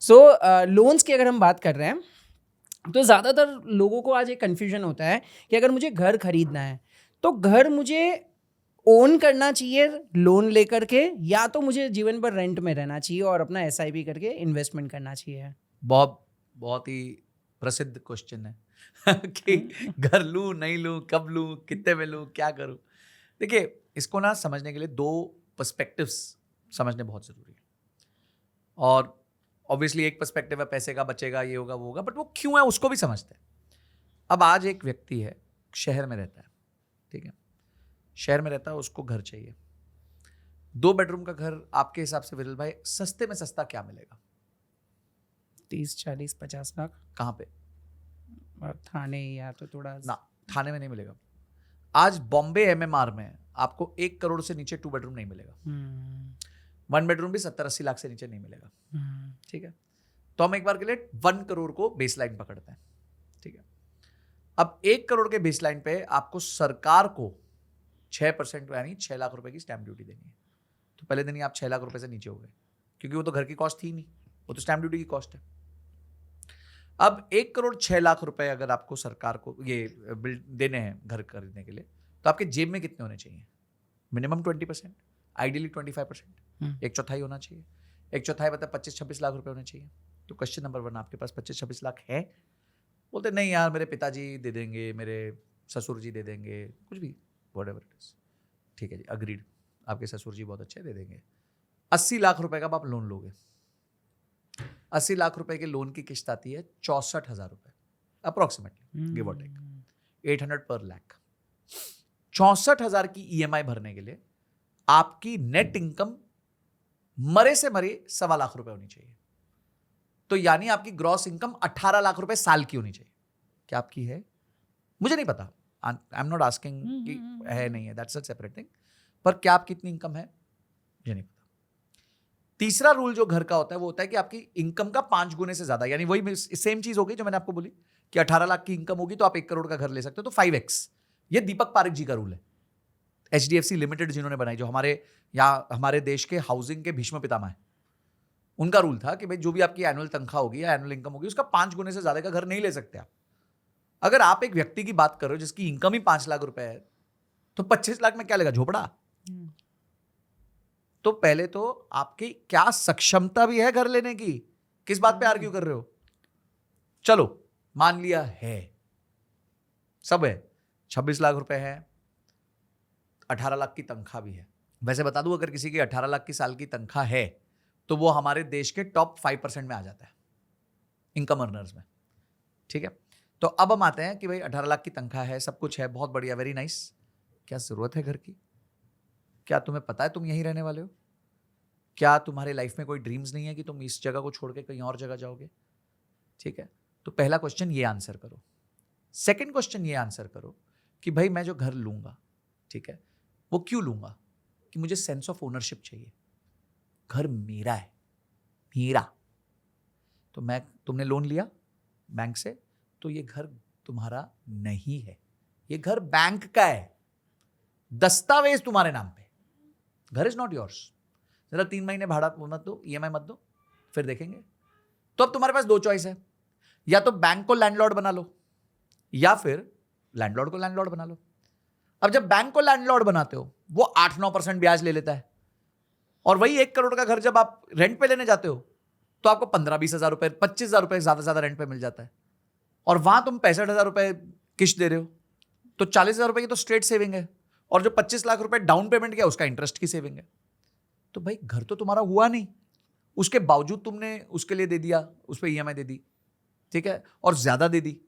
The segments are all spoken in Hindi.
सो लोन्स की अगर हम बात कर रहे हैं तो ज़्यादातर लोगों को आज एक कन्फ्यूजन होता है कि अगर मुझे घर खरीदना है तो घर मुझे ओन करना चाहिए लोन लेकर के, या तो मुझे जीवन भर रेंट में रहना चाहिए और अपना एसआईपी करके इन्वेस्टमेंट करना चाहिए। बहुत बहुत ही प्रसिद्ध क्वेश्चन है कि घर लूं नहीं लूं, कब लूं, कितने में लूं, क्या करूं। देखिए, इसको ना समझने के लिए दो पर्सपेक्टिव्स समझने बहुत जरूरी है। और ऑब्वियसली एक पर्सपेक्टिव है पैसे का, बचेगा, ये होगा, वो होगा, बट वो क्यों है उसको भी समझते हैं। अब आज एक व्यक्ति है, शहर में रहता है, ठीक है, शहर में रहता है, उसको घर चाहिए। 2 बेडरूम का घर आपके हिसाब से विरल भाई सस्ते में सस्ता क्या मिलेगा? 30, 40, 50 लाख। कहाँ पे? और थाने या तो थोड़ा ना, थाने में नहीं मिलेगा। आज बॉम्बे एमएमआर में आपको 1 करोड़ से नीचे 2 बेडरूम नहीं मिलेगा। 1 बेडरूम भी 70-80 लाख से नीचे नहीं मिलेगा। ठीक है, तो हम एक बार के लिए 1 करोड़ को बेसलाइन पकड़ते हैं। ठीक है, अब 1 करोड़ के बेसलाइन पे आपको सरकार को 6% यानी 6 लाख रुपए की स्टैंप ड्यूटी देनी है। तो पहले दिन ही आप 6 लाख रुपए से नीचे हो गए, क्योंकि वो तो घर की कॉस्ट थी नहीं, वो तो स्टैंप ड्यूटी की कॉस्ट है। अब 1 करोड़ 6 लाख रुपए अगर आपको सरकार को ये बिल देने हैं घर खरीदने के लिए, तो आपके जेब में कितने होने चाहिए? मिनिमम 20%, आइडियली 25%, 1/4 होना चाहिए। 1/4 मतलब 25-26 लाख रुपए होने चाहिए। तो क्वेश्चन नंबर 1, आपके पास 25-26 लाख है? बोलते नहीं यार, मेरे पिताजी दे देंगे, मेरे ससुर जी दे देंगे, कुछ भी, व्हाटएवर इट इज। ठीक है जी, अग्रीड, आपके ससुर जी बहुत अच्छे, दे देंगे। 80 लाख रुपए का आप लोन लोगे। 80 लाख रुपए के लोन की किस्त आती है 64,000 रुपए अप्रोक्सीमेटली, गिव और टेक 800 पर लाख। 64,000 की ईएमआई भरने के लिए आपकी नेट इनकम मरे से मरे 1.25 लाख रुपए होनी चाहिए। तो यानी आपकी ग्रॉस इनकम 18 लाख रुपए साल की होनी चाहिए। क्या आपकी है? मुझे नहीं पता, आई एम नॉट आस्किंग कि है नहीं है, दैट्स अ सेपरेट थिंग। पर क्या आपकी इतनी इनकम है? मुझे नहीं पता। तीसरा रूल जो घर का होता है वो होता है कि आपकी इनकम का 5 गुने से ज्यादा, यानी वही सेम चीज हो गई जो मैंने आपको बोली कि 18 लाख की इनकम होगी तो आप 1 करोड़ का घर ले सकते हो, तो 5x। ये दीपक पारेख जी का रूल है, एचडीएफसी लिमिटेड जिन्होंने बनाई, जो हमारे देश के हाउसिंग के भीष्म पितामह है। उनका रूल था कि भाई जो भी आपकी एनुअल तनख्वाह होगी या एनुअल इनकम होगी, उसका 5 गुने से ज्यादा का घर नहीं ले सकते आप। अगर आप एक व्यक्ति की बात कर रहे हो जिसकी इनकम ही 5 लाख रुपए है, तो 25 लाख में क्या लेगा? झोपड़ा। तो पहले तो आपकी क्या सक्षमता भी है घर लेने की? किस बात पे आर्ग्यू कर रहे हो? चलो मान लिया है, सब है, 26 लाख रुपए है, 18 लाख की तनख्वाह भी है। वैसे बता दूं, अगर किसी की 18 लाख की साल की तनख्वाह है तो वो हमारे देश के टॉप 5% में आ जाता है इनकम अर्नर्स में। ठीक है, तो अब हम आते हैं कि भाई 18 लाख की तनख्वाह है, सब कुछ है, बहुत बढ़िया, वेरी नाइस। क्या जरूरत है घर की? क्या तुम्हें पता है तुम यहीं रहने वाले हो? क्या तुम्हारे लाइफ में कोई ड्रीम्स नहीं है कि तुम इस जगह को छोड़ के कहीं और जगह जाओगे? ठीक है, तो पहला क्वेश्चन ये आंसर करो। सेकंड क्वेश्चन ये आंसर करो कि भाई मैं जो घर लूंगा, ठीक है, वो क्यों लूंगा? कि मुझे सेंस ऑफ ओनरशिप चाहिए, घर मेरा है, मेरा। तो तुमने लोन लिया बैंक से, तो ये घर तुम्हारा नहीं है, ये घर बैंक का है, दस्तावेज तुम्हारे नाम पे। घर इज नॉट योर्स। जरा 3 महीने भाड़ा मत दो, ईएमआई मत दो, फिर देखेंगे। तो अब तुम्हारे पास 2 चॉइस है, या तो बैंक को लैंडलॉर्ड बना लो या फिर लैंडलॉर्ड को लैंडलॉर्ड बना लो। अब जब बैंक को लैंडलॉर्ड बनाते हो, वो 8-9% ब्याज ले लेता है, और वही 1 करोड़ का घर जब आप रेंट पे लेने जाते हो तो आपको 15-20 हजार रुपए, 25 हजार रुपए ज्यादा ज्यादा रेंट पे मिल जाता है, और वहां तुम 65 हजार रुपए किस्त दे रहे हो, तो 40 हजार रुपए की तो स्ट्रेट सेविंग है, और जो 25 लाख रुपए डाउन पेमेंट किया उसका इंटरेस्ट की सेविंग है। तो भाई घर तो तुम्हारा हुआ नहीं, उसके बावजूद तुमने उसके लिए दे दिया, उस पर ईएमआई दे दी, ठीक है, और ज्यादा दे दी।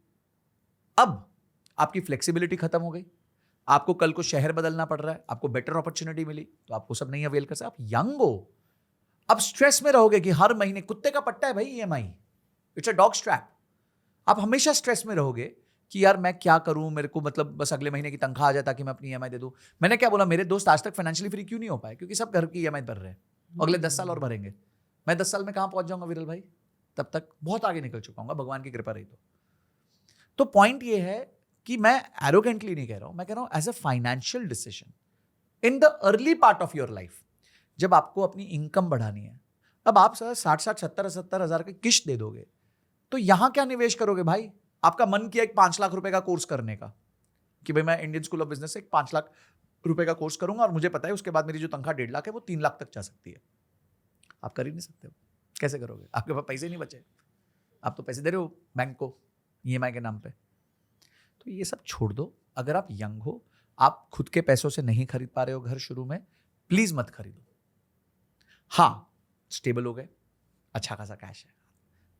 अब आपकी फ्लेक्सिबिलिटी खत्म हो गई, आपको कल को शहर बदलना पड़ रहा है, आपको बेटर अपॉर्चुनिटी मिली, तो आपको सब नहीं अवेल कर सकते। आप यंग हो, अब स्ट्रेस में रहोगे कि हर महीने कुत्ते का पट्टा है भाई EMI, it's a dog strap. आप हमेशा स्ट्रेस में रहोगे कि यार मैं क्या करूं, मेरे को मतलब बस अगले महीने की तनख्वाह आ जाए ताकि मैं अपनी ईएमआई दे दूं। मैंने क्या बोला, मेरे दोस्त आज तक फाइनेंशियली फ्री क्यों नहीं हो पाए? क्योंकि सब घर की ईएमआई भर रहे हैं, अगले 10 साल और भरेंगे। मैं 10 साल में कहां पहुंच जाऊंगा विरल भाई? तब तक बहुत आगे निकल चुका हूं, भगवान की कृपा रही तो पॉइंट ये है कि मैं एरोगेंटली नहीं कह रहा हूं, मैं कह रहा हूं as a financial decision in the early part of your life, जब आपको अपनी इनकम बढ़ानी है। अब आप सर 60-60, 70-70 हजार की किश्त दे दोगे तो यहां क्या निवेश करोगे भाई? आपका मन किया एक 5 लाख रुपए का कोर्स करने का कि भाई मैं इंडियन स्कूल ऑफ बिजनेस से एक 5 लाख रुपए का कोर्स करूंगा और मुझे पता है उसके बाद मेरी जो तनख्वाह 1.5 लाख है वो 3 लाख तक जा सकती है। आप कर ही नहीं सकते हो। कैसे करोगे? आपके पास पैसे नहीं बचे। आप तो पैसे दे रहे हो बैंक को EMI के नाम पे। तो ये सब छोड़ दो। अगर आप यंग हो, आप खुद के पैसों से नहीं खरीद पा रहे हो घर शुरू में, प्लीज मत खरीदो। हाँ, स्टेबल हो गए, अच्छा खासा कैश है,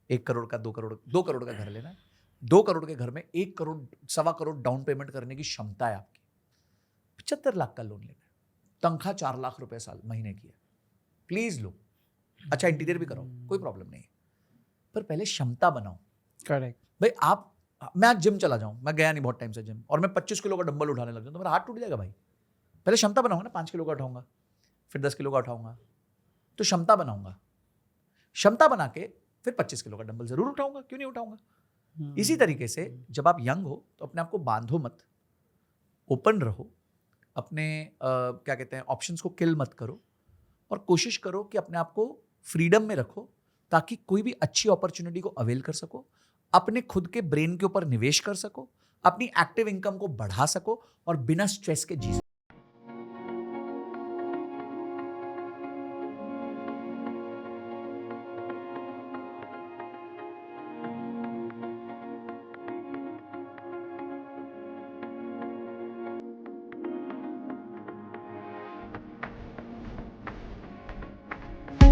1 करोड़ का 2 करोड़ का घर लेना है, 2 करोड़ के घर में 1 करोड़ 1.25 करोड़ डाउन पेमेंट करने की क्षमता है आपकी, 75 लाख का लोन लेना है, तनख्वाह 4 लाख रुपए साल महीने की है, प्लीज लो। अच्छा इंटीरियर भी कराओ, कोई प्रॉब्लम नहीं है, पर पहले क्षमता बनाओ। करेक्ट। भाई मैं आज जिम चला जाऊं, मैं गया नहीं बहुत टाइम से जिम, और मैं 25 किलो का डंबल उठाने लग जाऊं तो मेरा हाथ टूट जाएगा भाई। पहले क्षमता बनाऊंगा ना, 5 किलो का उठाऊंगा, फिर 10 किलो का उठाऊंगा, तो क्षमता बनाऊंगा। क्षमता बना के फिर 25 किलो का डंबल जरूर उठाऊंगा, क्यों नहीं उठाऊंगा। इसी तरीके से जब आप यंग हो तो अपने आप को बांधो मत, ओपन रहो, अपने क्या कहते हैं ऑप्शंस को किल मत करो, और कोशिश करो कि अपने आप को फ्रीडम में रखो ताकि कोई भी अच्छी अपॉर्चुनिटी को अवेल कर सको, अपने खुद के ब्रेन के ऊपर निवेश कर सको, अपनी एक्टिव इनकम को बढ़ा सको और बिना स्ट्रेस के जी सको।